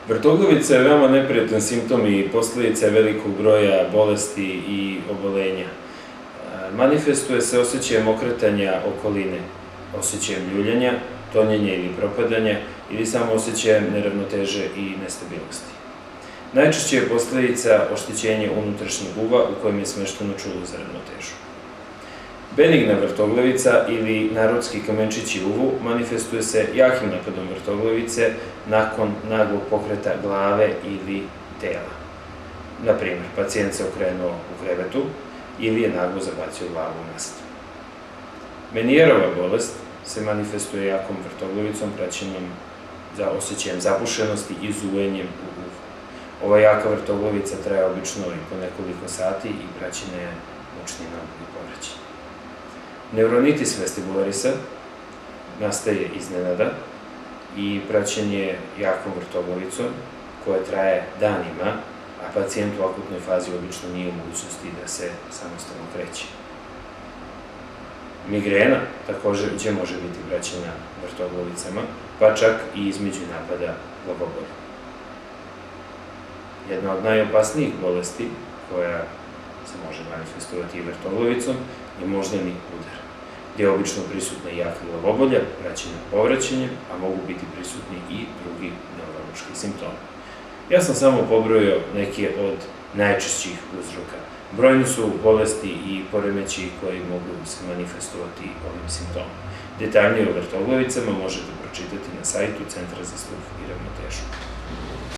Vrtoglavica je veoma neprijatan simptom i posljedica je velikog broja bolesti i obolenja. Manifestuje se osjećajem okretanja okoline, osjećajem ljuljanja, tonjenja ili propadanja ili samo osjećajem neravnoteže i nestabilnosti. Najčešće je posljedica oštećenja unutrašnjeg uva u kojem je smešteno čulo za ravnotežu. Benigna vrtoglavica ili narodski kamenčići uvu manifestuje se jakim napadom vrtoglavice nakon naglog pokreta glave ili tela. Naprimjer, pacijent se okrenuo u krevetu ili je naglo zabacio glavu u mesto. Menijerova bolest se manifestuje jakom vrtoglavicom praćenom za osjećajem zapušenosti i zujenjem u uvu. Ova jaka vrtoglavica traje obično i po nekoliko sati i praćena je mučninom i povraćajem. Neuronitis vestibularisa nastaje iznenada i praćen je jakom vrtoglavicom koja traje danima, a pacijent u akutnoj fazi obično nije u mogućnosti da se samostalno kreće. Migrena također može biti praćena vrtoglavicama, pa čak i između napada glavobolja. Jedna od najopasnijih bolesti koja se može manifestovati i vrtoglavicom je moždani udar, gdje je obično prisutna jaka glavobolja, praćena povraćanjem, a mogu biti prisutni i drugi neurološki simptomi. Ja sam samo pobrojao neke od najčešćih uzroka. Brojni su bolesti i poremećaji koji mogu se manifestovati ovim simptomom. Detaljnije o vrtoglavicama možete pročitati na sajtu Centra za sluh i ravnotežu.